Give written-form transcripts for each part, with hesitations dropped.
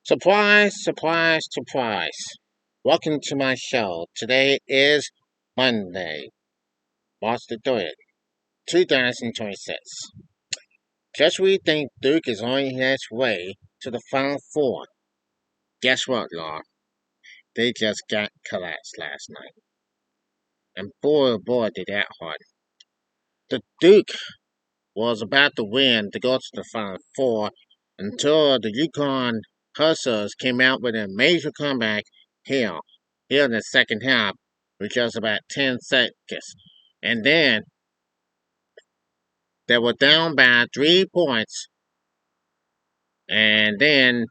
Surprise, surprise, surprise. Welcome to my show. Today is Monday, March the 3rd, 2026. Just when you think Duke is on its way to the Final Four, guess what, y'all? They just got collapsed last night. And boy, oh boy, did that hurt. The Duke was about to win to go to the Final Four until the UCONN Hussars came out with a major comeback here, here in the second half, with just about 10 seconds. And then they were down by 3 points, and then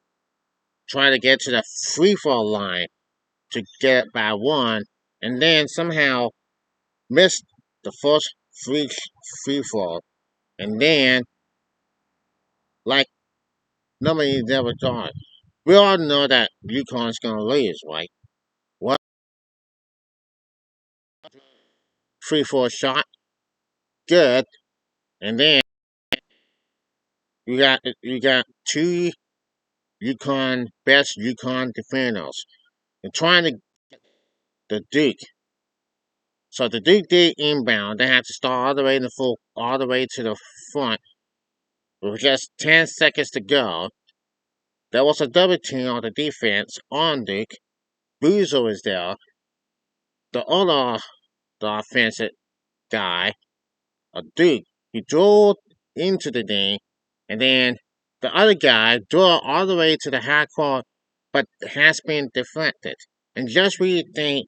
try to get to the free throw line to get by one, and then somehow missed the first free throw, and then like nobody never thought. We all know that UConn's gonna lose, right? What free throw shot, good, and then you got two UConn defenders. They're trying to the Duke. So the Duke did inbound. They had to start all the way to the front with just 10 seconds to go. There was a double team on the defense on Duke. Boozer was there. The offensive guy, a Duke, he drove into the thing, and then the other guy drove all the way to the high court, but has been deflected. And just when you think,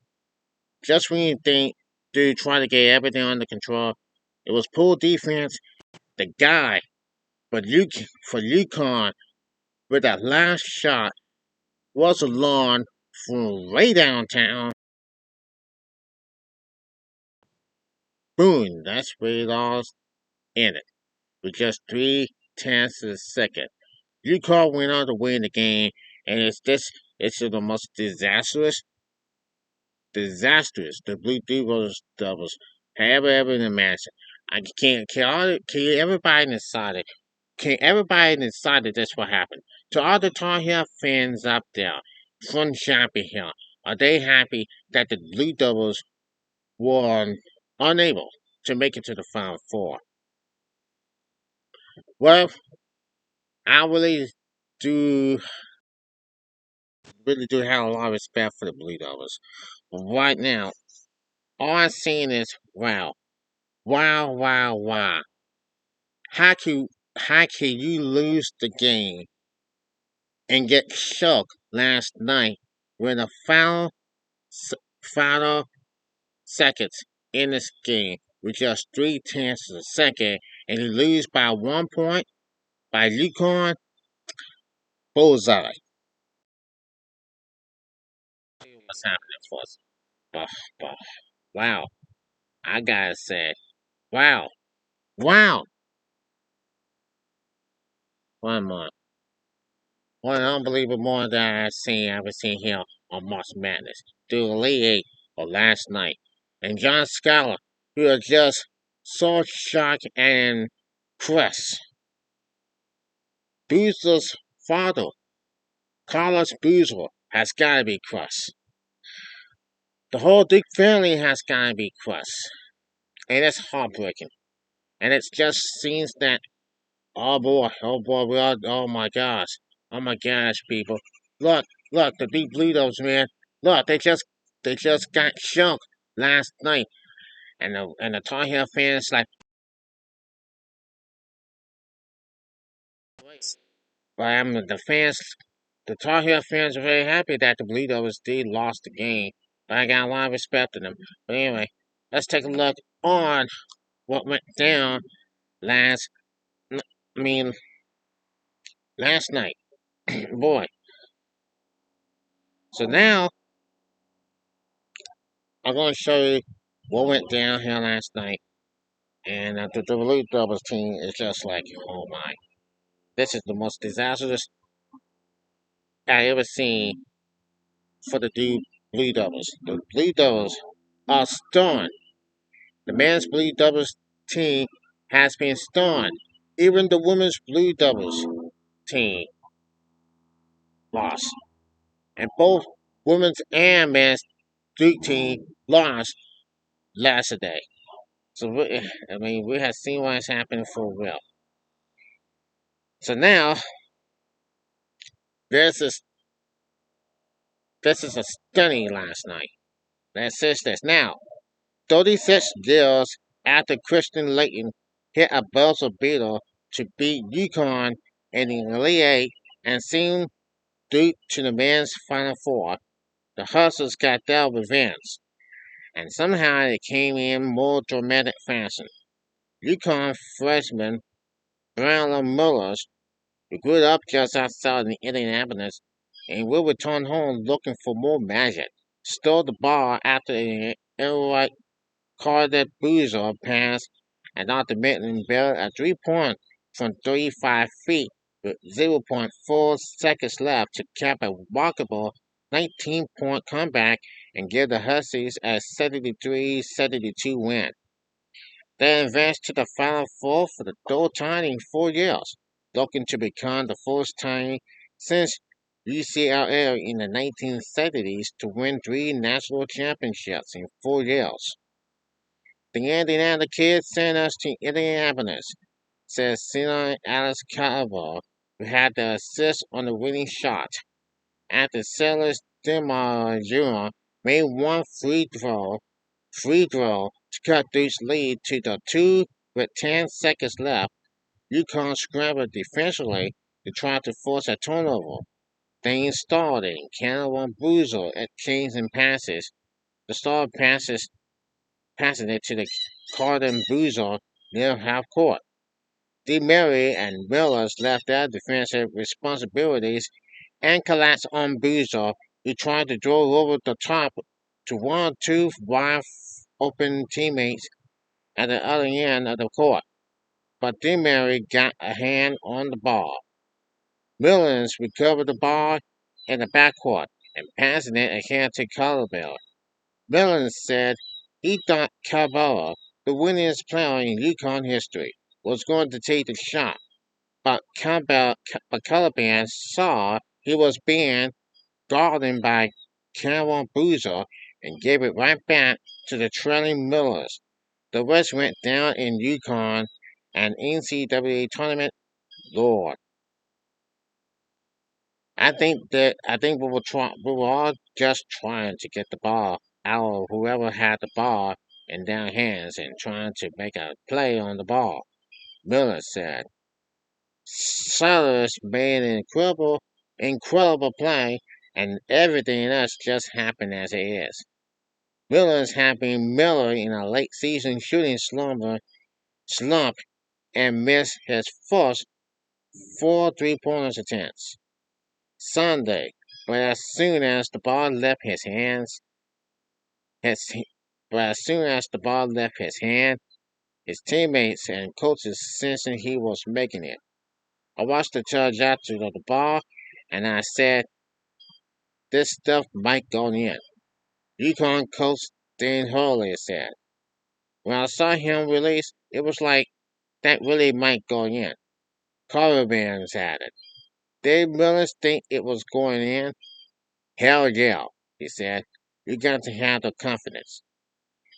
dude, try to get everything under control, it was poor defense. The guy for UConn with that last shot was a lawn from way downtown. Boom, that's where it all ended. With just 3/10 of a second. UConn went on to win the game, and it's the most disastrous the Blue Devils have ever imagined. I can everybody inside it? Can everybody inside it? That's what happened to all the Tar Heel fans up there from Chapel Hill. Are they happy that the Blue Devils were unable to make it to the Final Four? Well, I do really do have a lot of respect for the Blue Devils. But right now, all I'm seeing is wow. Wow, wow, wow. How can how can you lose the game and get shook last night when the final seconds in this game with just 3/10 of a second and you lose by 1 point by UConn? Bullseye. What's happening for us? Buh, buh. Wow. I gotta say, wow. Wow. One more. One unbelievable more that I've seen here on March Madness. The Elite Eight of last night. And John Scala, who are just so shocked and impressed. Boozer's father, Carlos Boozer, has gotta be crushed. The whole Duke family has gotta be crushed. And it's heartbreaking. And it just seems that oh boy, oh my gosh, people. Look, the Deep Blue Devils, man. Look, they just got shook last night. And the Tar Heel fans like but the Tar Heel fans are very happy that the Blue Devils did lost the game. But I got a lot of respect for them. But anyway, let's take a look on what went down last I mean last night. Boy. So now I'm going to show you what went down here last night. And the Blue Devils team is just like, oh my. This is the most disastrous I ever seen for the Blue Devils. The Blue Devils are stunned. The men's Blue Devils team has been stunned. Even the women's Blue Devils team lost, and both women's and men's Duke team lost last day. So we have seen what's happening for real. So now this is this is a stunning last night. Let's see this now. 36 deals after Christian Layton hit a buzzer beater to beat UConn in the Elite Eight and send Duke to the men's Final Four. The Hustlers got their revenge, and somehow it came in more dramatic fashion. UConn freshman Braylon Mullers, who grew up just outside of Indianapolis and will return home looking for more magic, stole the ball after an air Carded Boozer pass and ultimately built a 3 point from 35 feet with 0.4 seconds left to cap a walkable 19-point comeback and give the Huskies a 73-72 win. They advanced to the Final Four for the third time in 4 years, looking to become the first time since UCLA in the 1970s to win 3 national championships in 4 years. The Indiana kid sent us to Indianapolis, says senior Alex Carver, who had the assist on the winning shot. After Silas Demar Jr. made one free throw to cut Duke's lead to the two with 10 seconds left, UConn scrambled defensively to try to force a turnover. Things stalled and Cameron Boozer exchanging passes. The star passes passing it to the Carden Boozer near half court. DeMary and Millers left their defensive responsibilities and collapsed on Boozer, who tried to draw over the top to one or two wide open teammates at the other end of the court. But DeMary got a hand on the ball. Millers recovered the ball in the backcourt and passing it ahead to Colorado. Mellon said he thought Cabela, the winningest player in UConn history, was going to take the shot, but Caliban saw he was being guarded by Cameron Boozer and gave it right back to the trailing Millers. The rest went down in UConn and NCAA tournament. Lord, I think we were all just trying to get the ball out of whoever had the ball in their hands and trying to make a play on the ball. Miller said. Sellers made an incredible play, and everything else just happened as it is. Miller's having Miller in a late season shooting slump and missed his first 4 3-pointers attempts Sunday, but as soon as the ball left his hands, his, but as soon as the ball left his hand, his teammates and coaches sensing he was making it. I watched the judge after the ball, and I said, this stuff might go in. UConn coach Dan Hurley said. When I saw him release, it was like, that really might go in. Carabans added. Did Millers think it was going in? Hell yeah, he said. You got to have the confidence.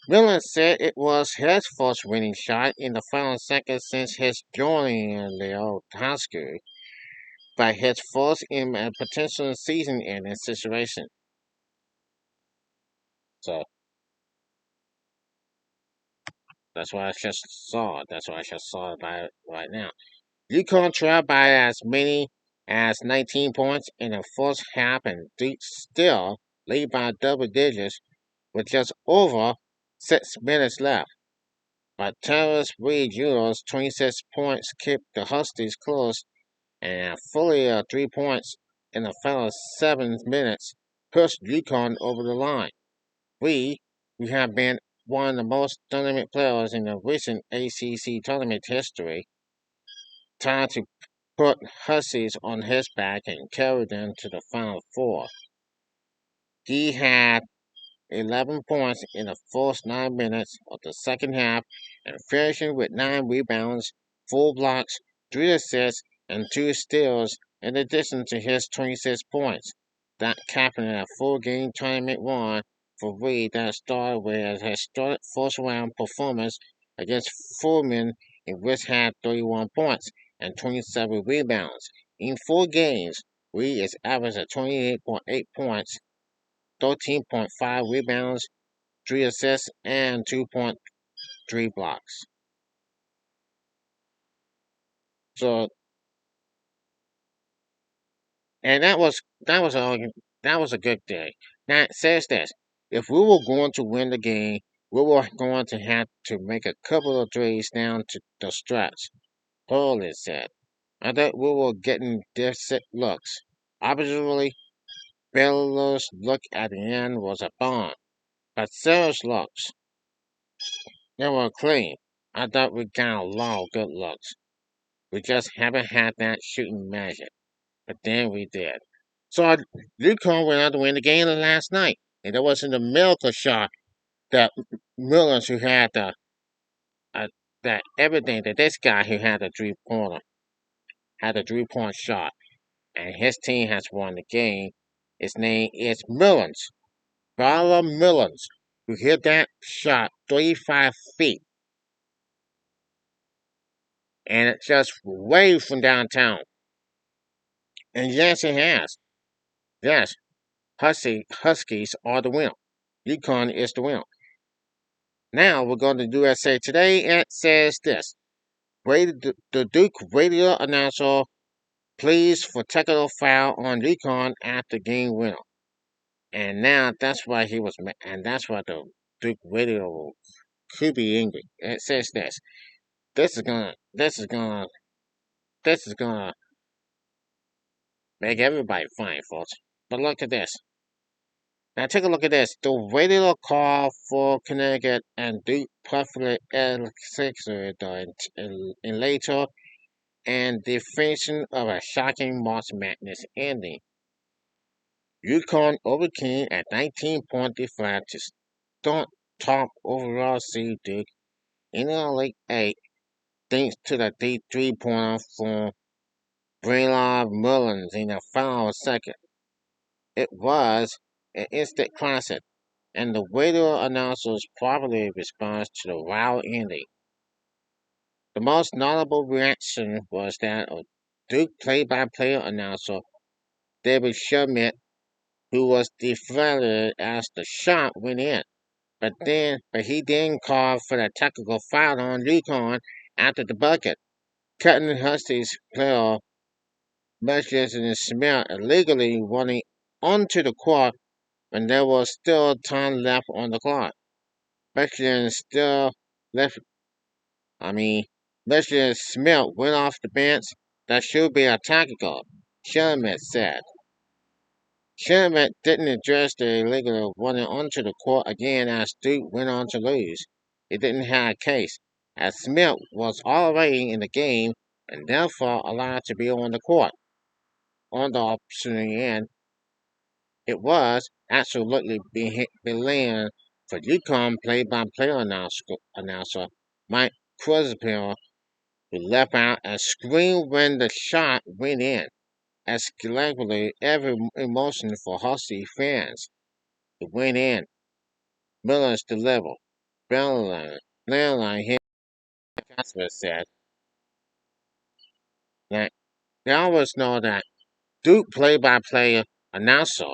Miller said it was his first winning shot in the final second since his joining the old high school, but his first in a potential season-ending situation. So that's what I just saw. That's what I just saw about it right now. UConn trailed by as many as 19 points in the first half and Duke still lead by double digits with just over 6 minutes left. But Terrence Reed Jr.'s 26 points kept the Huskies close and fully 3 points in the final 7 minutes pushed UConn over the line. We, who have been one of the most dynamic players in the recent ACC tournament history, tried to put Huskies on his back and carry them to the Final Four. He had 11 points in the first 9 minutes of the second half and finishing with 9 rebounds, 4 blocks, 3 assists, and 2 steals in addition to his 26 points. That capping a full-game tournament run for Reed that started with a historic first-round performance against Furman, in which had 31 points and 27 rebounds. In 4 games, Reed is averaging 28.8 points, 13.5 rebounds, 3 assists, and 2.3 blocks. So, and that was a good day. Now it says this: if we were going to win the game, we were going to have to make a couple of threes down to the stretch. Holy said. I thought we were getting decent looks. Obviously, Baylor's look at the end was a bomb, but Sarah's looks, they were clean. I thought we got a lot of good looks. We just haven't had that shooting magic. But then we did. So UConn went out to win the game last night. And it wasn't a miracle shot that Mullins who had uh, that everything that this guy who had a 3-pointer had a 3-point shot. And his team has won the game. His name is Mullins. Bala Mullins, who hit that shot 35 feet. And it's just way from downtown. And yes, it has. Yes, Huskies are the winner. UConn is the winner. Now we're going to do USA Today, and it says this. The Duke radio announcer pleads for technical foul on UConn after game winner. And now that's why and that's why the Duke radio could be angry. And it says this. This is gonna make everybody fine, folks. But look at this. Now take a look at this. The radio call for Connecticut and Duke Buffalo Sixers in later and the facing of a shocking March Madness ending. UConn overcame a 19-point defeat to stunt top overall seed Duke in the Elite Eight thanks to the deep three-pointer from Braylon Mullins in the final second. It was an instant classic, and the radio announcers properly responded to the wild ending. The most notable reaction was that of Duke play-by-play announcer David Schmidt, who was deflated as the shot went in. But he then called for the technical foul on UConn after the bucket, cutting Huskies player Benjamin Smith illegally running onto the court when there was still time left on the clock. Benjamin still left. Benjamin Smith went off the bench. That should be a technical, Schmidt said. Schmidt didn't address the illegal running onto the court again as Duke went on to lose. He didn't have a case, as Smith was already in the game and therefore allowed to be on the court. On the opposite end, it was absolutely brilliant for UConn play-by-play announcer Mike Crudup, who left out a scream when the shot went in, escalating every emotion for Husky fans. It went in. Miller's delivered. Bellline hit. Customer said that they always know that Duke play-by-play announcer.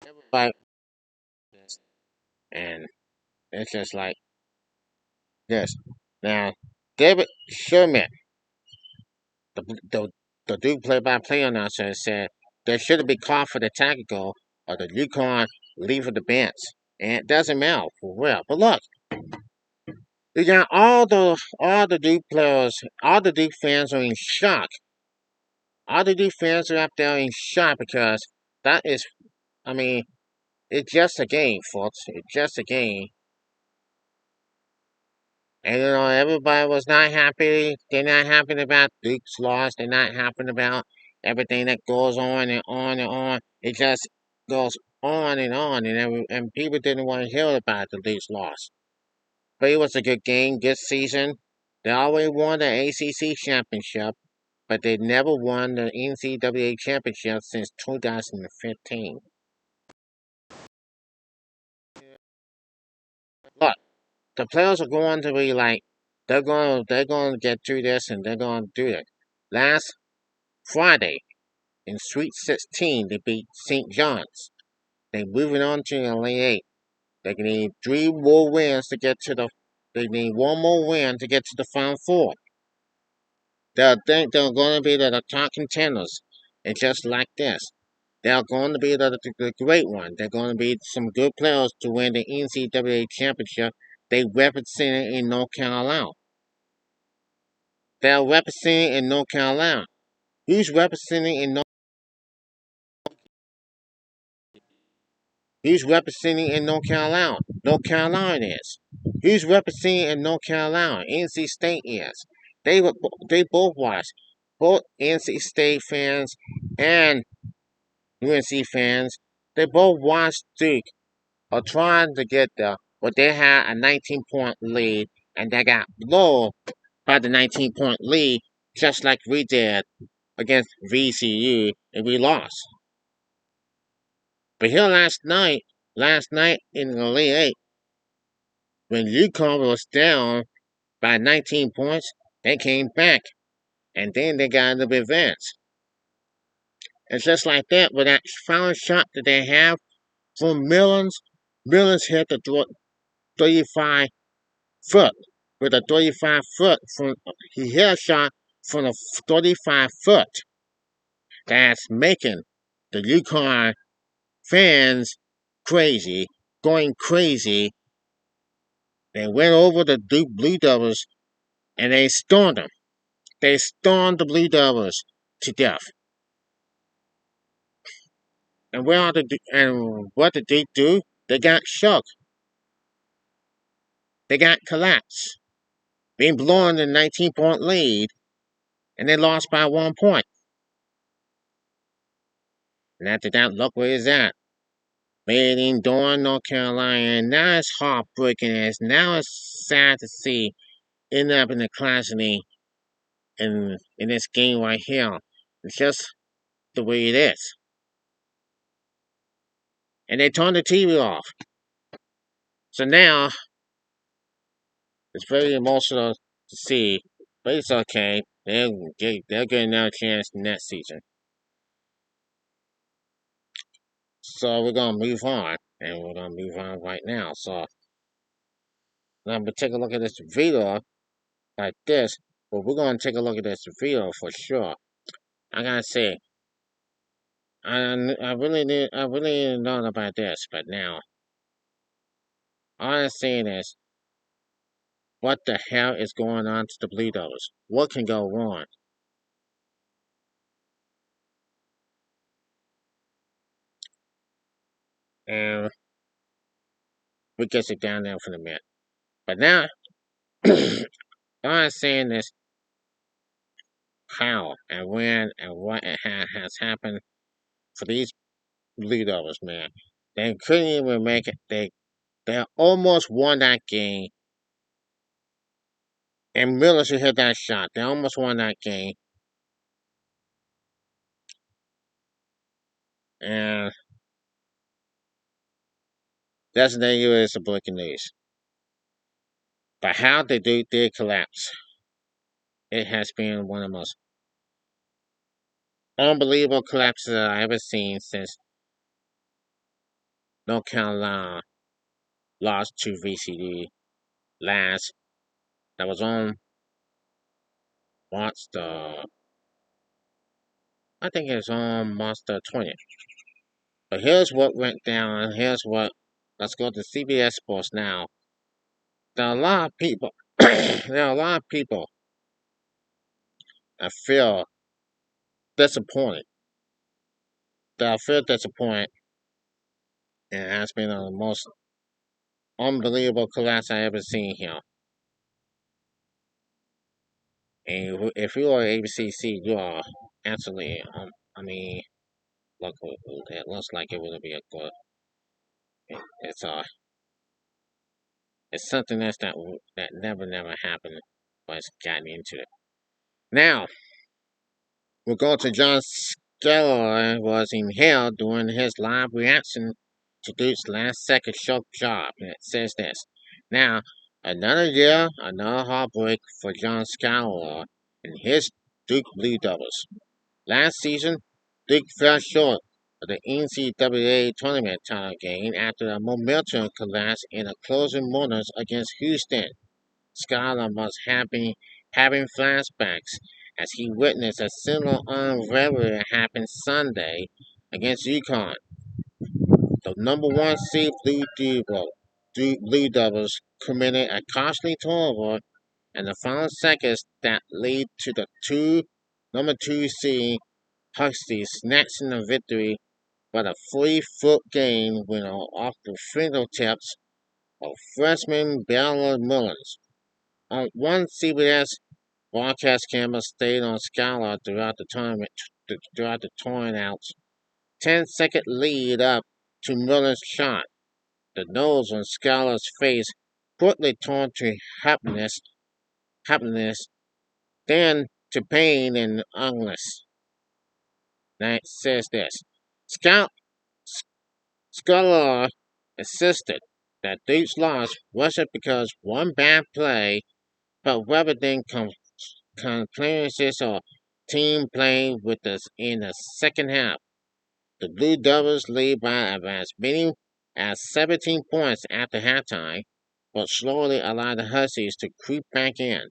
Everybody, and it's just like this. Now, David Sherman, the, the, the Duke play-by-play announcer, said there shouldn't be called for the tactical or the UConn leave the bench. And it doesn't matter for real. But look, you got all the Duke players, all the Duke fans are in shock. All the Duke fans are up there in shock because that is, I mean, it's just a game, folks. It's just a game. And everybody was not happy. They're not happy about Duke's loss. They're not happy about everything that goes on and on and on. It just goes on and on, and people didn't want to hear about the Duke's loss. But it was a good game, good season. They always won the ACC championship, but they never won the NCAA championship since 2015. Look, the players are going to be like, they're going to get through this and they're going to do it. Last Friday in Sweet 16, they beat St. John's. They're moving on to Elite 8. They need three more wins to get to the. They need one more win to get to the Final Four. They'll think they're going to be the top contenders, and just like this, they're going to be the great one. They're going to be some good players to win the NCAA championship. They represent in North Carolina. They're representing in North Carolina. Who's representing in North? Who's representing in North Carolina? North Carolina is. Who's representing in North Carolina? NC State is. They both watch. Both NC State fans and UNC fans, they both watched Duke are trying to get there, but they had a 19-point lead and they got blown by the 19-point lead, just like we did against VCU, and we lost. But here last night in the Elite 8, when UCONN was down by 19 points, they came back, and then they got into advance. And just like that, with that final shot that they have from Millens hit the 35 foot. With a 35 foot, he hit a shot from a 35 foot. That's making the UConn fans crazy, going crazy. They went over the Duke Blue Devils and they stormed them. They stormed the Blue Devils to death. And what did Duke do? They got shook. They got collapsed. Being blown in a 19-point lead, and they lost by 1 point. And after that, look where it's at. Made in Durham, North Carolina, and now it's heartbreaking. Now it's sad to see end up in the classroom in this game right here. It's just the way it is. And they turned the TV off. So now it's very emotional to see, but it's okay. They'll get another chance next season. So we're gonna move on, and we're gonna move on right now. So now we take a look at this video like this, but we're gonna take a look at this video for sure. I gotta say, I really didn't know about this, but now all I'm saying is, what the hell is going on to the Blue Devils? What can go wrong? And we get it down there for a minute. But now, all I'm saying is how and when and what has happened for these Blue Devils, man. They couldn't even make it. They almost won that game. And Miller should hit that shot. They almost won that game. And that's negative is the breaking news. But how they did collapse, it has been one of the most unbelievable collapses that I've ever seen since North Carolina lost to VCD last. That was on March the, I think it was on March the 20th. But here's what went down. Let's go to CBS Sports now. There are a lot of people, there are a lot of people that feel disappointed. That I feel disappointed, and it has been the most unbelievable collapse I ever seen here. And if you are ABCC, you are absolutely, I mean, look, it looks like it would be a good. It's it's something that never happened. Let's get into it. Now, we'll go to John Skeller was in hell during his live reaction to Duke's last second show job. And it says this. Now, another year, another heartbreak for John Skeller and his Duke Blue Devils. Last season, Duke fell short of the NCAA tournament title game after a momentum collapse in the closing moments against Houston. Scholar must have been having flashbacks as he witnessed a similar unraveling happen Sunday against UConn. The number one seed Blue Devils committed a costly turnover in the final seconds that lead to the number two seed Huskies snatching the victory but a 3-foot game winner off the fingertips of freshman Bella Mullins. On one CBS broadcast camera stayed on Scholar throughout the tournament, throughout the outs. 10-second lead up to Mullins' shot. The nose on Scholar's face quickly turned to happiness, then to pain and ugliness. Now it says this. Scout Scholar insisted that Duke's loss wasn't because one bad play, but rather than compliances or team playing with us in the second half. The Blue Devils lead by as many as 17 points after halftime, but slowly allowed the Huskies to creep back in.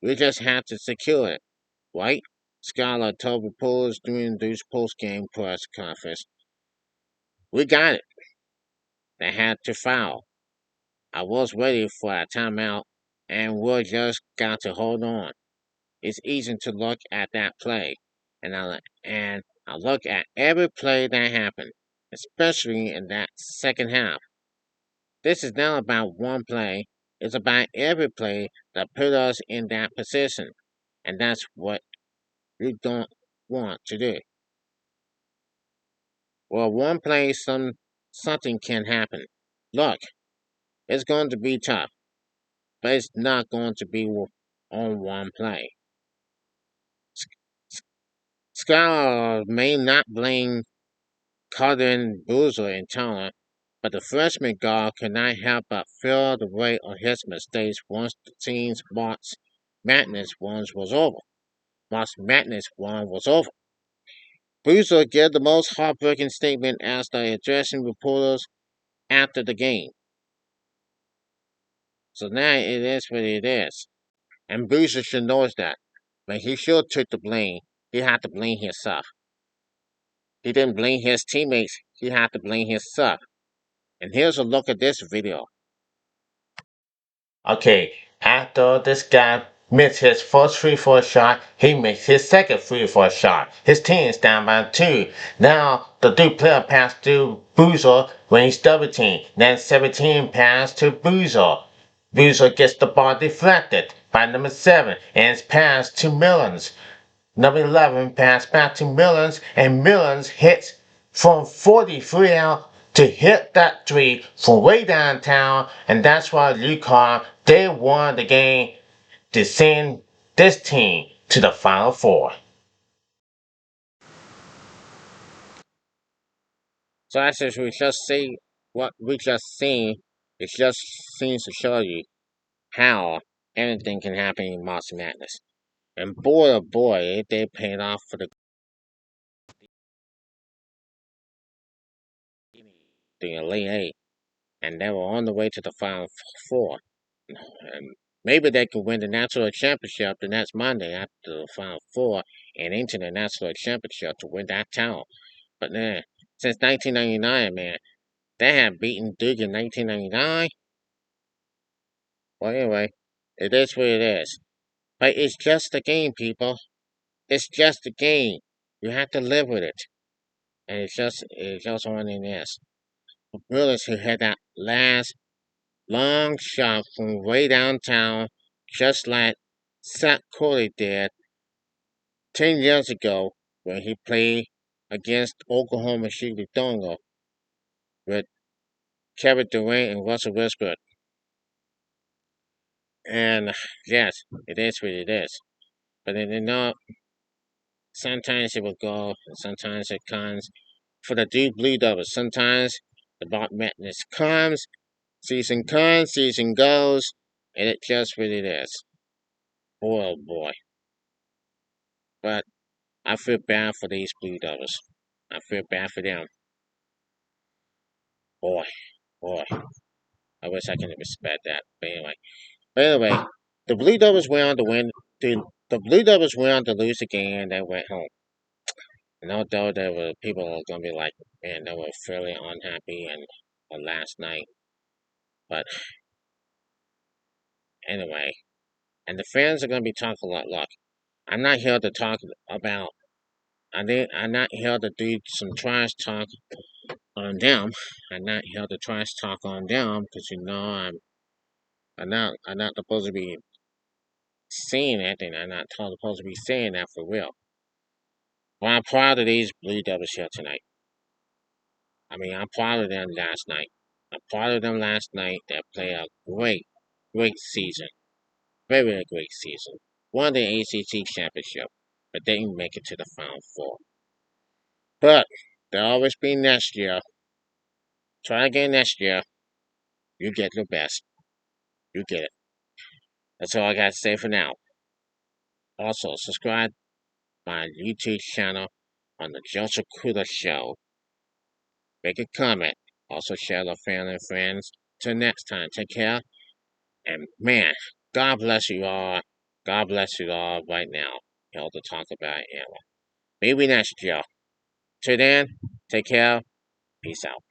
We just have to secure it, right? Scholar told reporters during Duke's post-game press conference. We got it. They had to foul. I was ready for a timeout, and we just got to hold on. It's easy to look at that play, and I look at every play that happened, especially in that second half. This is not about one play; it's about every play that put us in that position, and that's what we don't want to do. Well, one play, something can happen. Look, it's going to be tough, but it's not going to be on one play. Scholar may not blame Carden Boozer in talent, but the freshman guard could not help but feel the weight of his mistakes once the team's March Madness one was over. Boozer gave the most heartbreaking statement as the addressing reporters after the game. So now it is what it is. And Boozer should know that. But he should take the blame. He had to blame himself. He didn't blame his teammates. He had to blame himself. And here's a look at this video. Okay, after this guy missed his first free throw shot, he missed his second free throw shot. His team is down by 2. Now the Duke player passed to Boozer when he's double team. Then 17 pass to Boozer. Boozer gets the ball deflected by number 7 and it's passed to Mullins. Number 11 pass back to Mullins and Mullins hits from 43 out to hit that three from way downtown, and that's why UConn they won the game to send this team to the Final Four. So as we just see what we just seen, it just seems to show you how anything can happen in March Madness. And boy oh boy, it did pay off for the Elite Eight, and they were on the way to the Final Four. And maybe they could win the national championship the next Monday after the Final Four and into the national championship to win that title. But man, since 1999, man, they have beaten Duke in 1999. Well, anyway, it is what it is. But it's just a game, people. It's just a game. You have to live with it. And it's just what it is. Willis who had that last long shot from way downtown, just like Zach Corley did 10 years ago when he played against Oklahoma City Thunder with Kevin Durant and Russell Westbrook. And yes, it is what it is. But then, sometimes it will go, and sometimes it comes. For the Duke Blue Devils, sometimes the March Madness comes, season comes, season goes, and it just what it is. Boy, oh boy. But I feel bad for these Blue Devils. I feel bad for them. Boy, boy. I wish I could respect that. But anyway, the Blue Devils went on to win. The Blue Devils went on to lose the game and they went home. And although there were people who were gonna be like, man, they were fairly unhappy and last night. But anyway, and the fans are gonna be talking a lot. Look, I'm not here to talk about. I'm not here to do some trash talk on them. I'm not here to trash talk on them because I'm not supposed to be saying that, and I'm not supposed to be saying that for real. But I'm proud of these Blue Devils here tonight. I mean, I'm proud of them last night. I'm proud of them last night. They played a great season. Very great season. Won the ACC championship, but didn't make it to the Final Four. But there'll always be next year. Try again next year. You get your best. You get it. That's all I got to say for now. Also, subscribe my YouTube channel on the Joseph Crudup Show. Make a comment. Also share with family and friends. Till next time, take care. And man, God bless you all. God bless you all right now. Hell to talk about it. Maybe next year. Till then, take care. Peace out.